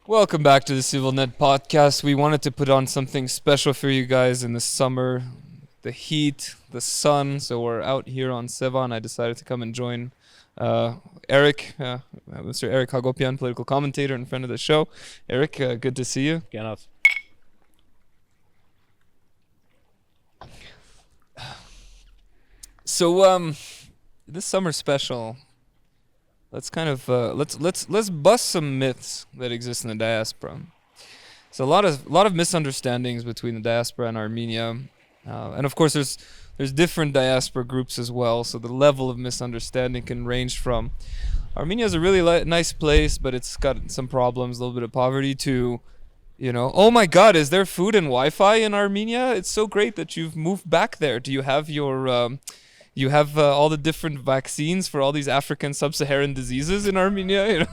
Welcome back to the CivilNet podcast. We wanted to put on something special for you guys in the summer, the heat, the sun. So we're out here on Seva, and I decided to come and join Eric, Mr. Eric Hacopian, political commentator and friend of the show. Eric, good to see you. Enough. So this summer special, let's kind of let's bust some myths that exist in the diaspora. So a lot of misunderstandings between the diaspora and Armenia, and of course there's different diaspora groups as well. So the level of misunderstanding can range from Armenia is a really nice place, but it's got some problems, a little bit of poverty, to oh my God, is there food and Wi-Fi in Armenia? It's so great that you've moved back there. Do you have your all the different vaccines for all these African sub-Saharan diseases in Armenia?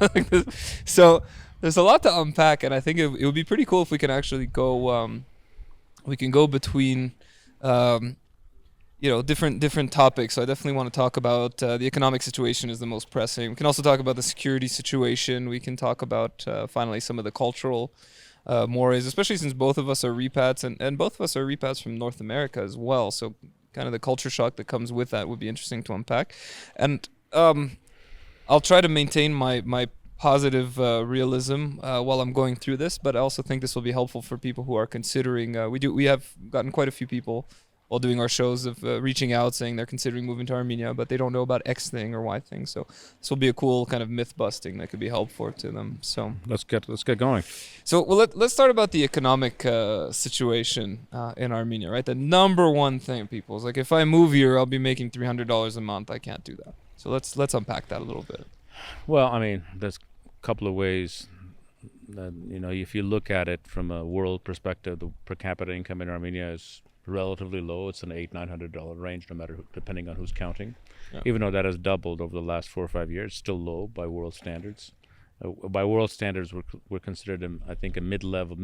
So there's a lot to unpack, and I think it would be pretty cool if we can actually go between different topics. So I definitely want to talk about the economic situation is the most pressing. We can also talk about the security situation. We can talk about finally some of the cultural mores, especially since both of us are repats, and both of us are repats from North America as well. So kind of the culture shock that comes with that would be interesting to unpack. And I'll try to maintain my positive realism while I'm going through this, but I also think this will be helpful for people who are considering. We have gotten quite a few people while doing our shows of reaching out saying they're considering moving to Armenia, but they don't know about X thing or Y thing. So this will be a cool kind of myth busting that could be helpful to them. So let's get going. So let's start about the economic situation in Armenia, right? The number one thing, people, is like, if I move here, I'll be making $300 a month. I can't do that. So let's unpack that a little bit. Well, I mean, there's a couple of ways that, if you look at it from a world perspective, the per capita income in Armenia is relatively low. It's an $800-900 range, no matter depending on who's counting. Yeah. Even though that has doubled over the last 4 or 5 years, still low by world standards. By world standards, we're considered, I think, a mid-level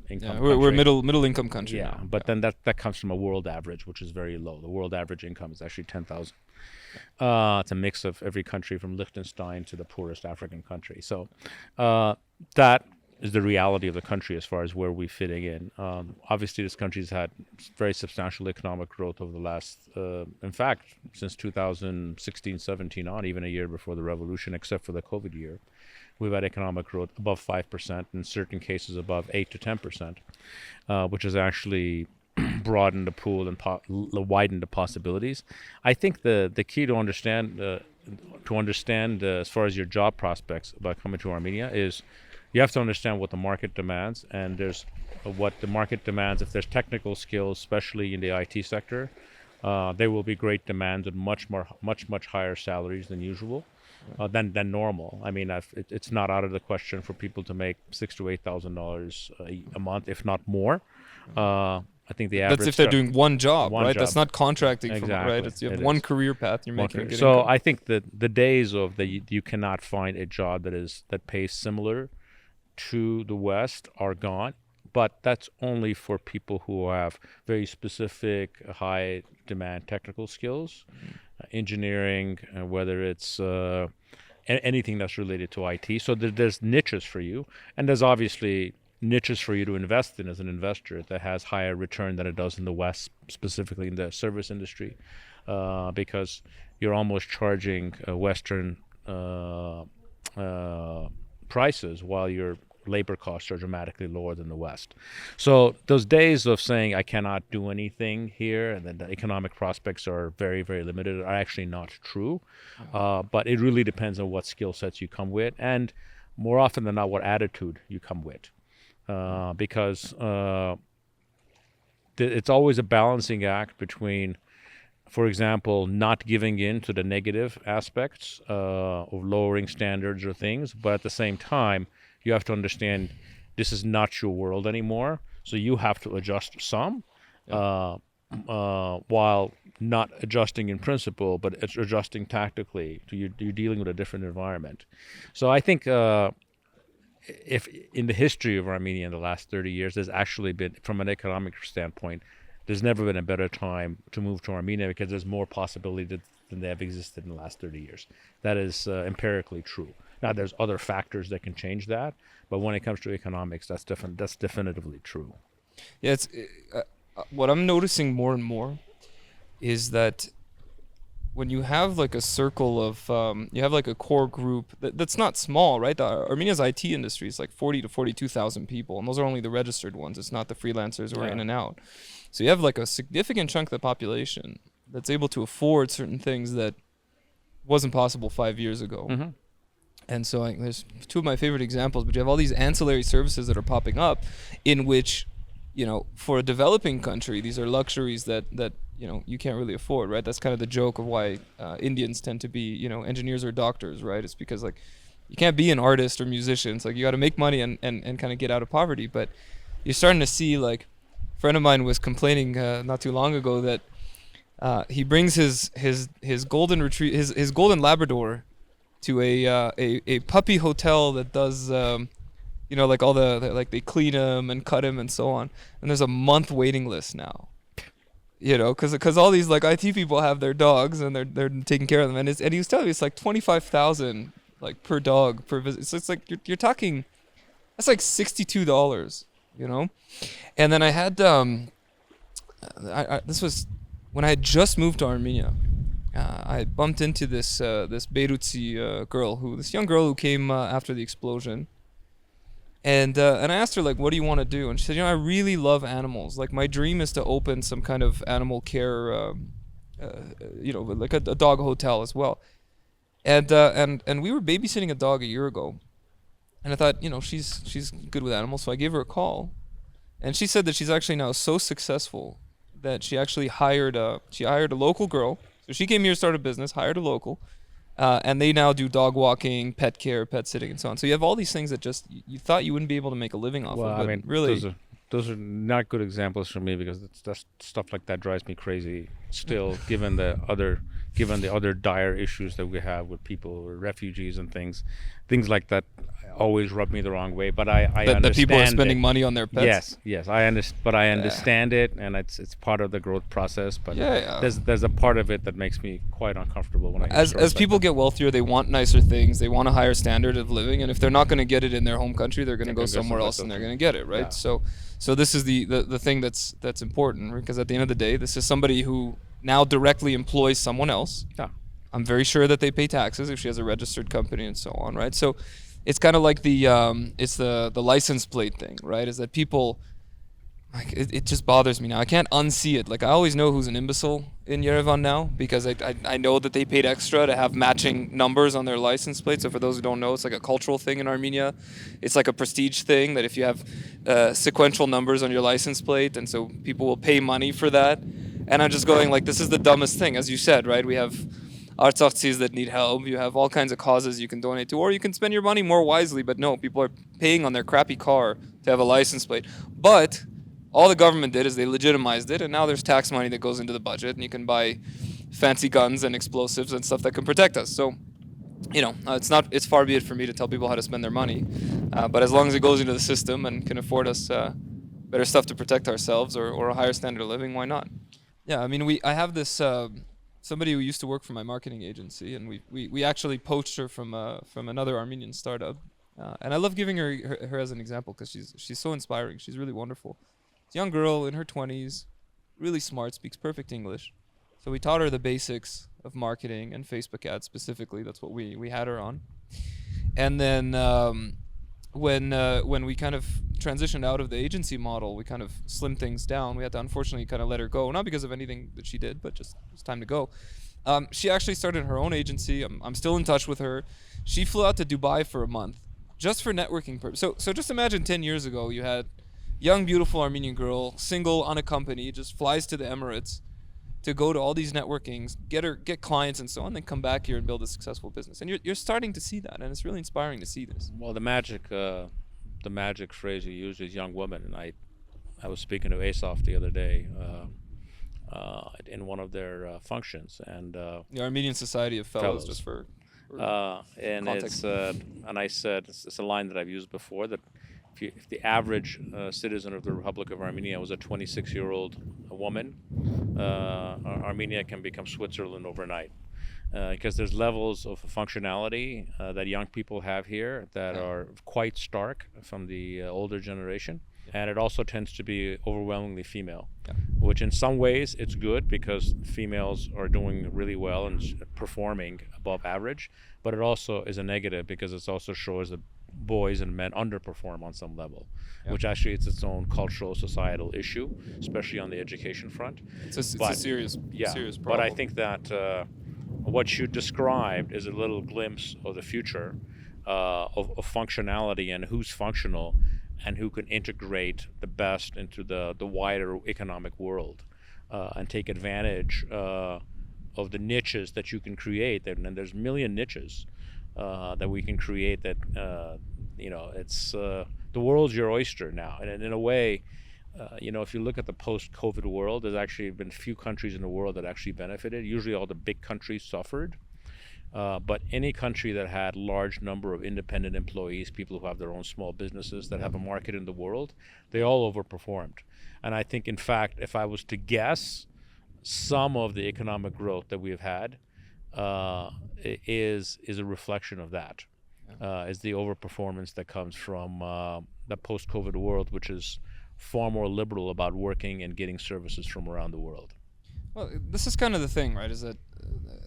income. Yeah, we're middle income country. Yeah, now. But then that comes from a world average, which is very low. The world average income is actually 10,000. It's a mix of every country from Liechtenstein to the poorest African country. So that is the reality of the country as far as where we're fitting in. Obviously, this country's had very substantial economic growth over the last, in fact, since 2016-17 on, even a year before the revolution, except for the COVID year. We've had economic growth above 5%, in certain cases above 8 to 10%, which has actually broadened the pool and widened the possibilities. I think the key to understand as far as your job prospects about coming to Armenia is you have to understand what the market demands, and there's what the market demands. If there's technical skills, especially in the IT sector, there will be great demands and much higher salaries than usual, than normal. I mean, it's not out of the question for people to make $6,000 to $8,000 a month, if not more. I think the average. That's if they're doing one job, right? Job. That's not contracting, exactly. Right? You have one career path. You're making a good So income. I think that the days of you cannot find a job that pays similar to the West are gone, but that's only for people who have very specific high demand technical skills, engineering, whether it's anything that's related to IT. So there's niches for you, and there's obviously niches for you to invest in as an investor that has higher return than it does in the West, specifically in the service industry, because you're almost charging Western prices while your labor costs are dramatically lower than the West. So those days of saying I cannot do anything here and then the economic prospects are very, very limited are actually not true. But it really depends on what skill sets you come with, and more often than not what attitude you come with, because it's always a balancing act between, for example, not giving in to the negative aspects of lowering standards or things, but at the same time, you have to understand this is not your world anymore, so you have to adjust some, while not adjusting in principle, but it's adjusting tactically. You're dealing with a different environment. So I think if in the history of Armenia in the last 30 years, there's actually been, from an economic standpoint, there's never been a better time to move to Armenia because there's more possibility than they have existed in the last 30 years. That is empirically true. Now, there's other factors that can change that, but when it comes to economics, that's definitively true. Yeah, it's what I'm noticing more and more is that when you have like a circle of you have like a core group that's not small, right? Armenia's IT industry is like 40 to 42,000 people, and those are only the registered ones. It's not the freelancers who are in and out. So you have like a significant chunk of the population that's able to afford certain things that wasn't possible 5 years ago. Mm-hmm. And so like, there's two of my favorite examples, but you have all these ancillary services that are popping up in which, you know, for a developing country, these are luxuries that you know you can't really afford, right? That's kind of the joke of why Indians tend to be, you know, engineers or doctors, right? It's because like you can't be an artist or musician. It's like you got to make money and kind of get out of poverty. But you're starting to see, like, a friend of mine was complaining not too long ago that he brings his golden his golden Labrador to a puppy hotel that does you know, like all the like they clean him and cut him and so on, and there's a month waiting list now, you know, because all these like IT people have their dogs and they're taking care of them, and he was telling me it's like 25,000 like per dog per visit. So it's like you're talking, that's like $62, you know. And then I had this was when I had just moved to Armenia. I bumped into this Beirutsi this young girl who came after the explosion. And I asked her, like, what do you want to do? And she said, you know, I really love animals. Like, my dream is to open some kind of animal care, you know, like a dog hotel as well. And we were babysitting a dog a year ago. And I thought, you know, she's good with animals. So I gave her a call. And she said that she's actually now so successful that she actually hired a local girl. So she came here to start a business, hired a local. And they now do dog walking, pet care, pet sitting, and so on. So you have all these things that just you thought you wouldn't be able to make a living off of. Well, But I mean, really, those are not good examples for me, because that's stuff like that drives me crazy. Still, given the other dire issues that we have with people, refugees and things like that, always rub me the wrong way. But I understand that people are spending money on their pets. Yes, I understand. But I understand it, and it's part of the growth process. But there's a part of it that makes me quite uncomfortable when I as people get wealthier, they want nicer things, they want a higher standard of living, and if they're not going to get it in their home country, they're going to go somewhere else and they're going to get it, right? Yeah. So this is the thing that's important, because at the end of the day, this is somebody who now directly employs someone else. Yeah. I'm very sure that they pay taxes if she has a registered company and so on, right? So it's kind of like the license plate thing, right? Is that people, like, it just bothers me now. I can't unsee it. Like, I always know who's an imbecile in Yerevan now, because I know that they paid extra to have matching numbers on their license plate. So for those who don't know, it's like a cultural thing in Armenia. It's like a prestige thing that if you have sequential numbers on your license plate, and so people will pay money for that. And I'm just going, like, this is the dumbest thing, as you said, right? We have Artsakhtsis that need help. You have all kinds of causes you can donate to, or you can spend your money more wisely. But no, people are paying on their crappy car to have a license plate. But all the government did is they legitimized it, and now there's tax money that goes into the budget, and you can buy fancy guns and explosives and stuff that can protect us. So, you know, it's far be it for me to tell people how to spend their money, but as long as it goes into the system and can afford us better stuff to protect ourselves or a higher standard of living, why not? Yeah, I mean, I have this somebody who used to work for my marketing agency, and we actually poached her from another Armenian startup, and I love giving her as an example, because she's so inspiring. She's really wonderful. It's a young girl in her 20s, really smart, speaks perfect English. So we taught her the basics of marketing and Facebook ads specifically. That's what we had her on. And then when we kind of transitioned out of the agency model, we kind of slimmed things down. We had to unfortunately kind of let her go, not because of anything that she did, but just it's time to go. She actually started her own agency. I'm still in touch with her. She flew out to Dubai for a month just for networking purposes. So just imagine 10 years ago you had young, beautiful Armenian girl, single, unaccompanied, just flies to the Emirates to go to all these networkings, get clients and so on, then come back here and build a successful business. And you're starting to see that, and it's really inspiring to see this. Well, the magic phrase you use is young woman, and I was speaking to ASOF the other day in one of their functions, and the Armenian Society of Fellows, just for and context. And I said, it's a line that I've used before, that if the average citizen of the Republic of Armenia was a 26-year-old woman, Armenia can become Switzerland overnight. because there's levels of functionality that young people have here that are quite stark from the older generation. And it also tends to be overwhelmingly female, which in some ways it's good because females are doing really well and performing above average, but it also is a negative because it also shows that boys and men underperform on some level, which actually is its own cultural, societal issue, especially on the education front. It's a serious problem. But I think that what you described is a little glimpse of the future of functionality and who's functional and who can integrate the best into the wider economic world and take advantage of the niches that you can create. And there's a million niches that we can create that, it's the world's your oyster now. And in a way, if you look at the post-COVID world, there's actually been few countries in the world that actually benefited. Usually all the big countries suffered. But any country that had large number of independent employees, people who have their own small businesses that have a market in the world, they all overperformed. And I think, in fact, if I was to guess, some of the economic growth that we've had is a reflection of that. Is the overperformance that comes from the post-COVID world, which is far more liberal about working and getting services from around the world. Well, this is kind of the thing, right? Is that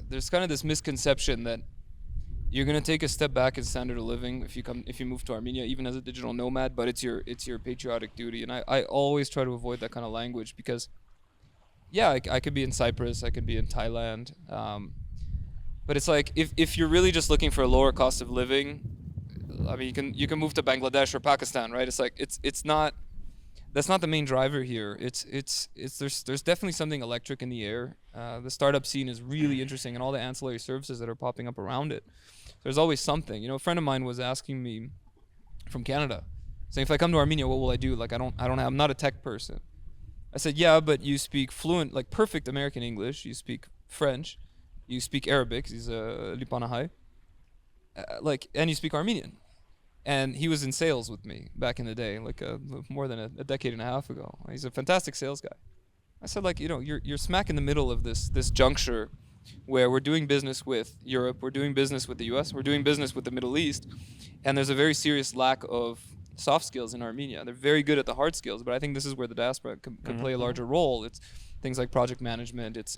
there's kind of this misconception that you're going to take a step back in standard of living if you move to Armenia, even as a digital nomad, but it's your patriotic duty. And I always try to avoid that kind of language because, I could be in Cyprus, I could be in Thailand, but it's like if you're really just looking for a lower cost of living, I mean, you can move to Bangladesh or Pakistan, right? It's like it's not. That's not the main driver here. There's definitely something electric in the air. The startup scene is really interesting, and all the ancillary services that are popping up around it. There's always something. A friend of mine was asking me from Canada, saying, if I come to Armenia, what will I do? Like, I'm not a tech person. I said, yeah, but you speak fluent, like perfect American English. You speak French, you speak Arabic. He's a Lipanahai, and you speak Armenian. And he was in sales with me back in the day, like more than a decade and a half ago. He's a fantastic sales guy. I said, you're smack in the middle of this juncture where we're doing business with Europe, we're doing business with the US, we're doing business with the Middle East, and there's a very serious lack of soft skills in Armenia. They're very good at the hard skills, but I think this is where the diaspora can play a larger role. It's things like project management, it's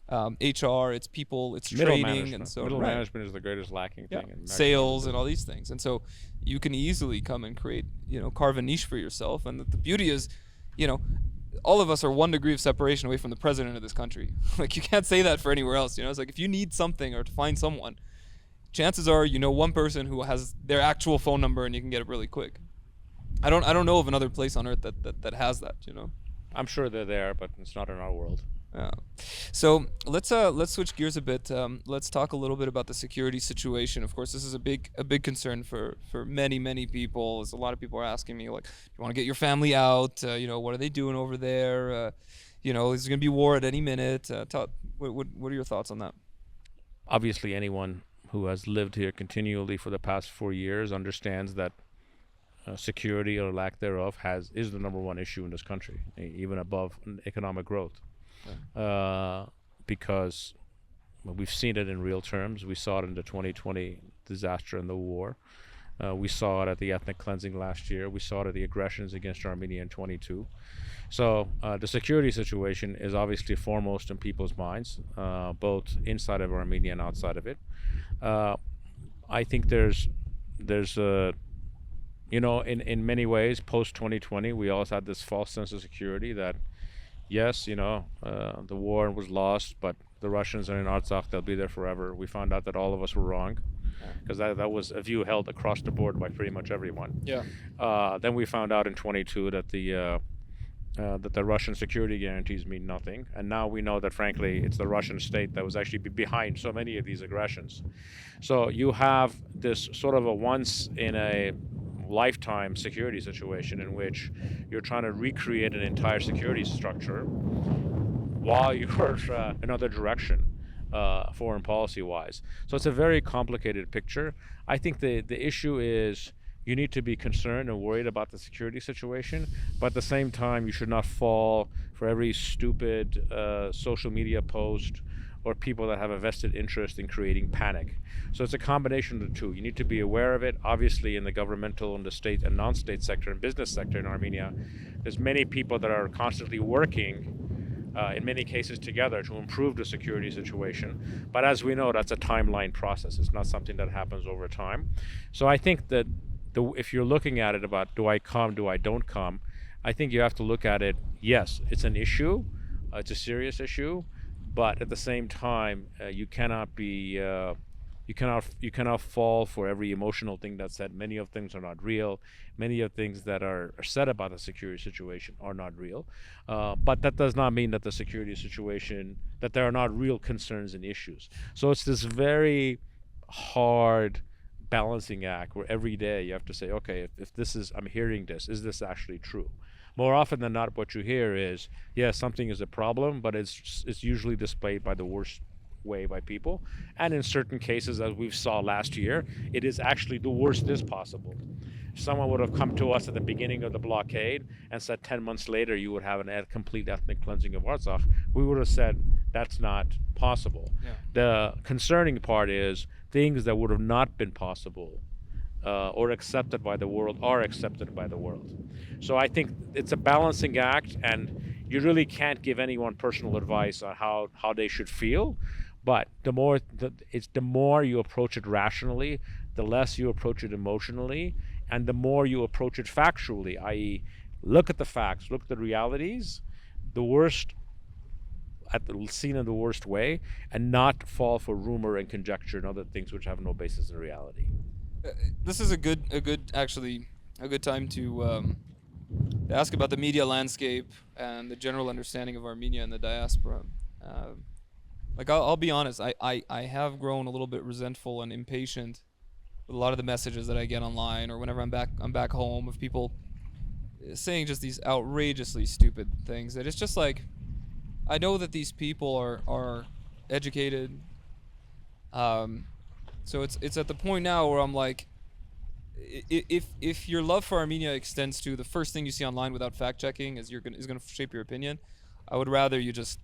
HR, it's people, it's training, and so middle management is the greatest lacking thing. In sales and all these things, and so you can easily come and create, carve a niche for yourself. And the beauty is, all of us are 1 degree of separation away from the president of this country. Like, you can't say that for anywhere else. It's like if you need something or to find someone, chances are one person who has their actual phone number and you can get it really quick. I don't know of another place on earth that has that. I'm sure they're there, but it's not in our world. Yeah. So let's switch gears a bit. Let's talk a little bit about the security situation. Of course, this is a big concern for many people. As a lot of people are asking me, like, do you want to get your family out? What are they doing over there? Is there going to be war at any minute? What are your thoughts on that? Obviously, anyone who has lived here continually for the past 4 years understands that security or lack thereof is the number one issue in this country, even above economic growth. Because we've seen it in real terms. We saw it in the 2020 disaster and the war. We saw it at the ethnic cleansing last year. We saw it at the aggressions against Armenia in 22. So the security situation is obviously foremost in people's minds, both inside of Armenia and outside of it. I think there's in many ways, post 2020, we also had this false sense of security that, yes, the war was lost, but the Russians are in Artsakh, they'll be there forever. We found out that all of us were wrong, because that was a view held across the board by pretty much everyone. Yeah. Then we found out in 22 that the Russian security guarantees mean nothing, and now we know that, frankly, it's the Russian state that was actually behind so many of these aggressions. So you have this sort of a once in a lifetime security situation in which you're trying to recreate an entire security structure while you're another direction, foreign policy wise. So it's a very complicated picture. I think the issue is you need to be concerned and worried about the security situation, but at the same time you should not fall for every stupid social media post or people that have a vested interest in creating panic. So it's a combination of the two. You need to be aware of it. Obviously, in the governmental and the state and non-state sector and business sector in Armenia, there's many people that are constantly working in many cases together to improve the security situation. But as we know, that's a timeline process. It's not something that happens over time. So I think that if you're looking at it about do I come, do I don't come, I think you have to look at it, yes, it's an issue, it's a serious issue, but at the same time, you cannot be you cannot fall for every emotional thing that's said. Many of things are not real. Many of things that are said about the security situation are not real. But that does not mean that the security situation, that there are not real concerns and issues. So it's this very hard balancing act where every day you have to say, okay, if this is, I'm hearing this, is this actually true? More often than not, what you hear is, yes, something is a problem, but it's usually displayed by the worst way by people, and in certain cases, as we saw last year, it is actually the worst is possible. If someone would have come to us at the beginning of the blockade and said 10 months later you would have a complete ethnic cleansing of Artsakh, we would have said that's not possible. Yeah. The concerning part is things that would have not been possible or accepted by the world are accepted by the world. So I think it's a balancing act, and you really can't give anyone personal advice on how they should feel. But the more you approach it rationally, the less you approach it emotionally, and the more you approach it factually, i.e., look at the facts, look at the realities, the worst, seen in the worst way, and not fall for rumor and conjecture and other things which have no basis in reality. This is a good time to ask about the media landscape and the general understanding of Armenia and the diaspora. Like I'll be honest, I have grown a little bit resentful and impatient with a lot of the messages that I get online or whenever I'm back home of people saying just these outrageously stupid things that it's just like, I know that these people are educated, so it's at the point now where I'm like, if your love for Armenia extends to the first thing you see online without fact checking is gonna shape your opinion, I would rather you just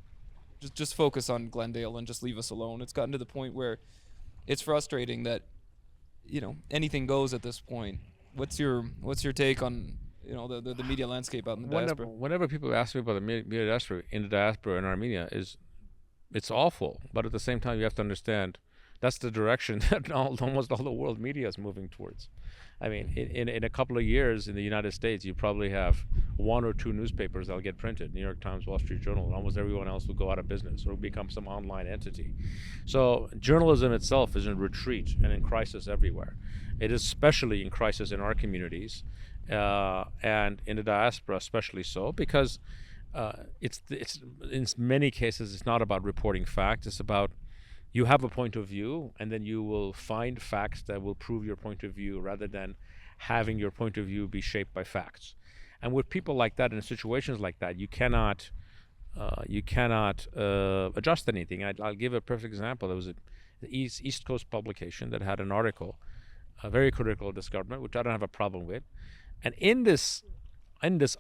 focus on Glendale and just leave us alone. It's gotten to the point where it's frustrating that, you know, anything goes at this point. What's your take on, you know, the media landscape out in the diaspora? Whenever people ask me about the media diaspora in the diaspora in Armenia, it's awful. But at the same time, you have to understand that's the direction that almost all the world media is moving towards. I mean, in a couple of years in the United States, you probably have 1 or 2 newspapers that'll get printed, New York Times, Wall Street Journal, and almost everyone else will go out of business or become some online entity. So journalism itself is in retreat and in crisis everywhere. It is especially in crisis in our communities and in the diaspora especially so, because it's in many cases, it's not about reporting facts, it's about you have a point of view, and then you will find facts that will prove your point of view rather than having your point of view be shaped by facts. And with people like that, in situations like that, you cannot adjust anything. I'll give a perfect example. There was an East Coast publication that had an article, very critical of this government, which I don't have a problem with. And in this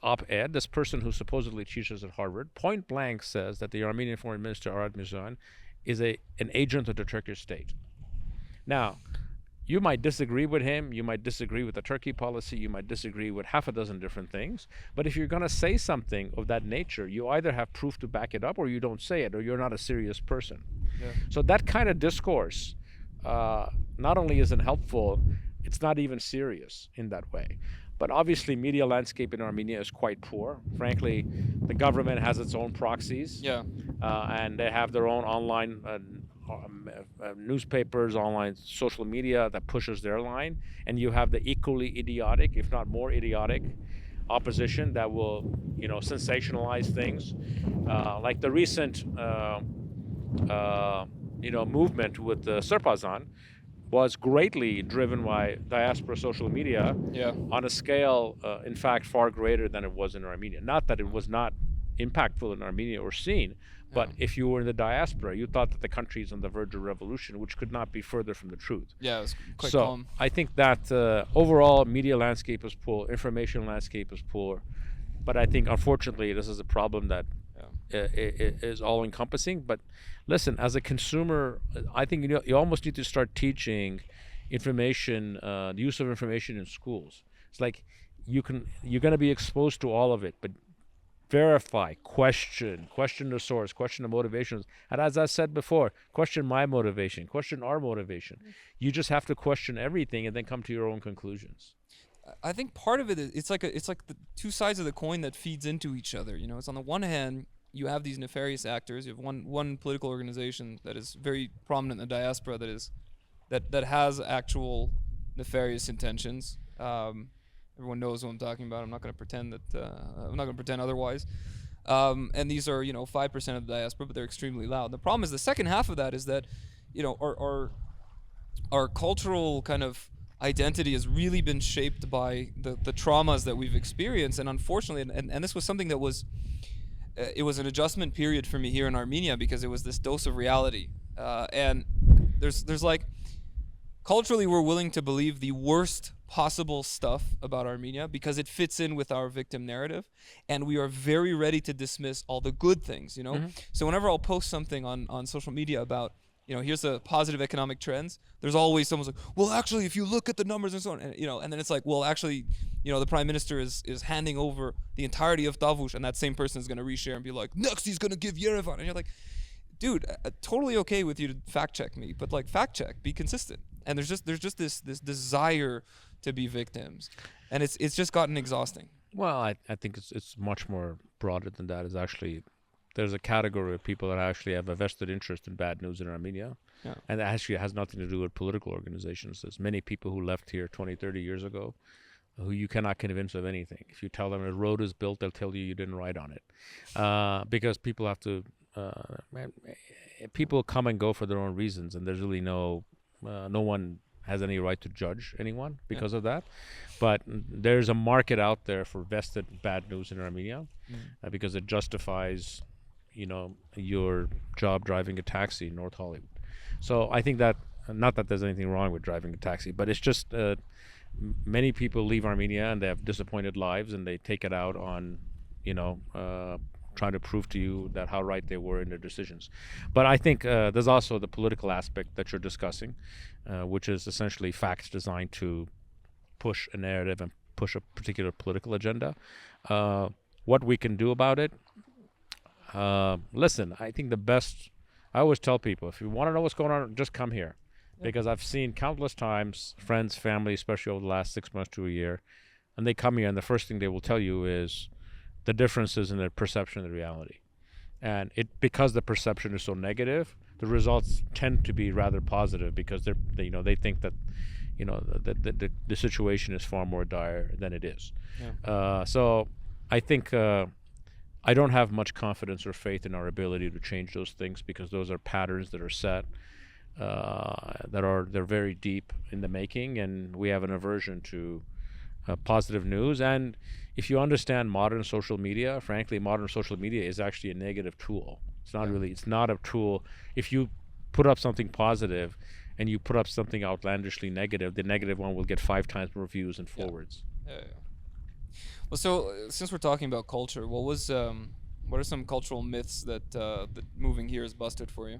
op-ed, this person who supposedly teaches at Harvard, point blank says that the Armenian Foreign Minister, Arad Mirzoyan, is an agent of the Turkish state. Now, you might disagree with him, you might disagree with the Turkey policy, you might disagree with half a dozen different things, but if you're going to say something of that nature, you either have proof to back it up or you don't say it, or you're not a serious person. Yeah. So that kind of discourse not only isn't helpful, it's not even serious in that way. But obviously, media landscape in Armenia is quite poor. Frankly, the government has its own proxies, and they have their own online newspapers, online social media that pushes their line. And you have the equally idiotic, if not more idiotic, opposition that will, sensationalize things, like the recent, movement with Sirpazan. Was greatly driven by diaspora social media on a scale, in fact, far greater than it was in Armenia. Not that it was not impactful in Armenia or seen, but if you were in the diaspora, you thought that the country is on the verge of revolution, which could not be further from the truth. Yeah, it was quite calm. I think that overall media landscape is poor, information landscape is poor, but I think unfortunately this is a problem that is all encompassing. But listen, as a consumer, I think you almost need to start teaching information, the use of information in schools. It's like you're going to be exposed to all of it, but verify, question the source, question the motivations. And as I said before, question my motivation, question our motivation. You just have to question everything and then come to your own conclusions. I think part of it is it's like the two sides of the coin that feeds into each other. You know, it's on the one hand you have these nefarious actors. You have one political organization that is very prominent in the diaspora that has actual nefarious intentions. Everyone knows who I'm talking about. I'm not going to pretend otherwise. And these are 5% of the diaspora, but they're extremely loud. The problem is the second half of that is that our cultural kind of identity has really been shaped by the traumas that we've experienced, and unfortunately, and this was something that was it was an adjustment period for me here in Armenia, because it was this dose of reality, and there's like, culturally we're willing to believe the worst possible stuff about Armenia because it fits in with our victim narrative, and we are very ready to dismiss all the good things, So whenever I'll post something on social media about here's the positive economic trends, there's always someone's like, well, actually, if you look at the numbers and so on, and then it's like, well, actually, the prime minister is handing over the entirety of Tavush, and that same person is going to reshare and be like, next he's going to give Yerevan, and you're like, dude, totally okay with you to fact check me, but like, fact check, be consistent. And there's just this desire to be victims, and it's just gotten exhausting. Well, I think it's much more broader than that. It's actually, there's a category of people that actually have a vested interest in bad news in Armenia. Yeah. And that actually has nothing to do with political organizations. There's many people who left here 20, 30 years ago who you cannot convince of anything. If you tell them a road is built, they'll tell you didn't write on it. Because people have to, people come and go for their own reasons, and there's really no one has any right to judge anyone because of that. But there's a market out there for vested bad news in Armenia, because it justifies your job driving a taxi in North Hollywood. So I think that, not that there's anything wrong with driving a taxi, but it's just many people leave Armenia and they have disappointed lives, and they take it out on trying to prove to you that how right they were in their decisions. But I think there's also the political aspect that you're discussing, which is essentially facts designed to push a narrative and push a particular political agenda. What we can do about it, listen, I think I always tell people, if you want to know what's going on, just come here. Because I've seen countless times, friends, family, especially over the last 6 months to a year, and they come here and the first thing they will tell you is the differences in their perception of the reality. And because the perception is so negative, the results tend to be rather positive, because they think that the situation is far more dire than it is. So I think I don't have much confidence or faith in our ability to change those things, because those are patterns that are set, they're very deep in the making, and we have an aversion to positive news. And if you understand modern social media, frankly, modern social media is actually a negative tool. It's not a tool. If you put up something positive and you put up something outlandishly negative, the negative one will get 5 times more views and forwards. Well, so since we're talking about culture, what are some cultural myths that moving here has busted for you?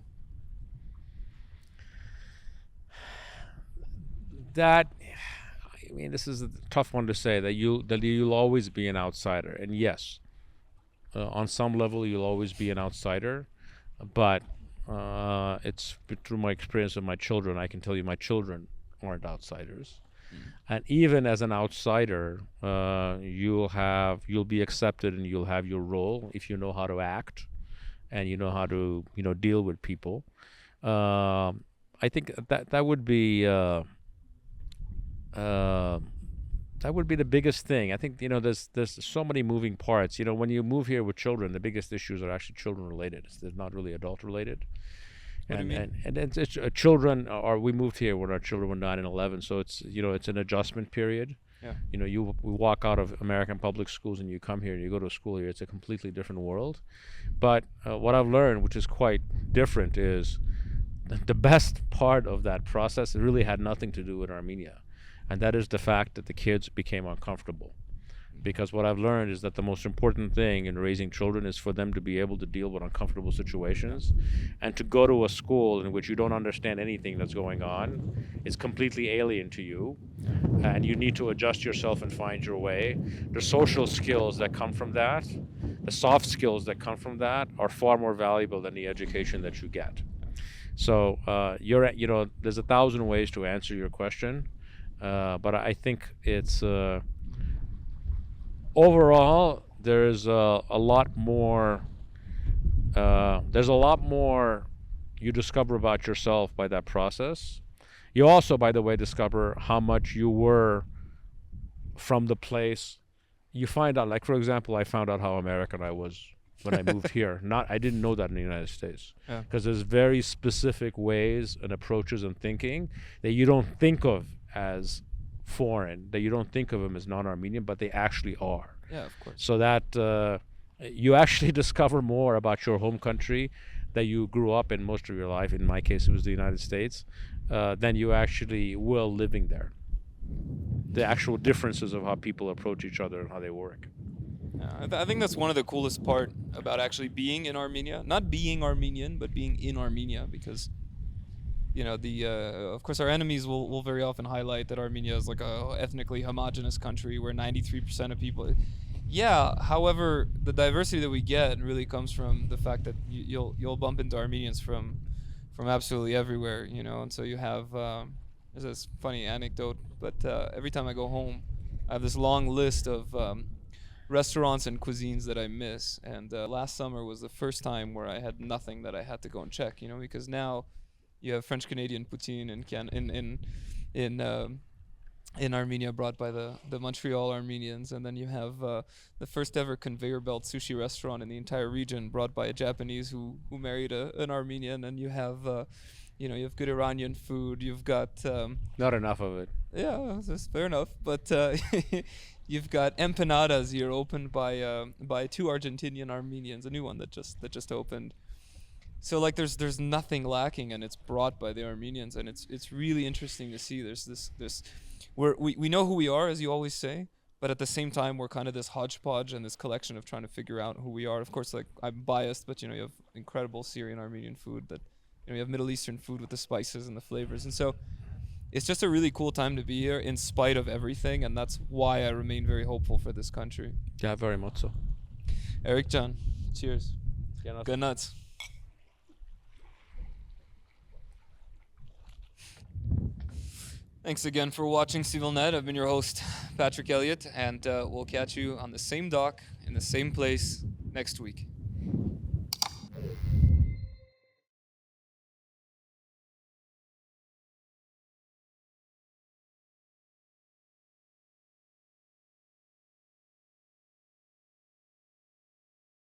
This is a tough one to say, that you'll always be an outsider. And yes, on some level you'll always be an outsider, but it's through my experience with my children, I can tell you my children aren't outsiders. And even as an outsider, you'll be accepted, and you'll have your role if you know how to act and you know how to deal with people. I think that would be the biggest thing. I think there's so many moving parts. When you move here with children, the biggest issues are actually children related. They're not really adult related. And it's children. Or we moved here when our children were 9 and 11, so it's an adjustment period. We walk out of American public schools and you come here and you go to a school here. It's a completely different world. But what I've learned, which is quite different, is the best part of that process really had nothing to do with Armenia, and that is the fact that the kids became uncomfortable. because what I've learned is that the most important thing in raising children is for them to be able to deal with uncomfortable situations, and to go to a school in which you don't understand anything that's going on is completely alien to you, and you need to adjust yourself and find your way. The social skills that come from that, the soft skills that come from that, are far more valuable than the education that you get. So there's 1,000 ways to answer your question, but I think it's overall there's a lot more. There's a lot more you discover about yourself by that process. You also, by the way, discover how much you were from the place. You find out, like, for example, I found out how American I was when I moved here. I didn't know that in the United States, because there's very specific ways and approaches and thinking that you don't think of as foreign, that you don't think of them as non-Armenian, but they actually are. Yeah, of course. So that you actually discover more about your home country that you grew up in most of your life. In my case, it was the United States, than you actually will living there. The actual differences of how people approach each other and how they work. Yeah, I think that's one of the coolest part about actually being in Armenia. Not being Armenian, but being in Armenia, because of course our enemies will very often highlight that Armenia is like a ethnically homogenous country where 93% of people. Yeah, however, the diversity that we get really comes from the fact that you'll bump into Armenians from absolutely everywhere, and so you have there's this funny anecdote, but every time I go home, I have this long list of restaurants and cuisines that I miss, and last summer was the first time where I had nothing that I had to go and check, because now you have French Canadian poutine in Armenia, brought by the Montreal Armenians, and then you have the first ever conveyor belt sushi restaurant in the entire region, brought by a Japanese who married an Armenian, and you have you have good Iranian food. You've got not enough of it. Yeah, that's fair enough, but you've got empanadas here, opened by two Argentinian Armenians, a new one that just opened. So like there's nothing lacking, and it's brought by the Armenians, and it's really interesting to see. There's this we know who we are, as you always say, but at the same time we're kind of this hodgepodge and this collection of trying to figure out who we are. Of course, like, I'm biased, but you have incredible Syrian Armenian food, that you have Middle Eastern food with the spices and the flavors, and so it's just a really cool time to be here in spite of everything, and that's why I remain very hopeful for this country. Yeah, very much so. Eric John, cheers. Good nuts. Thanks again for watching CivilNet. I've been your host, Patrick Elliott, and we'll catch you on the same dock in the same place next week.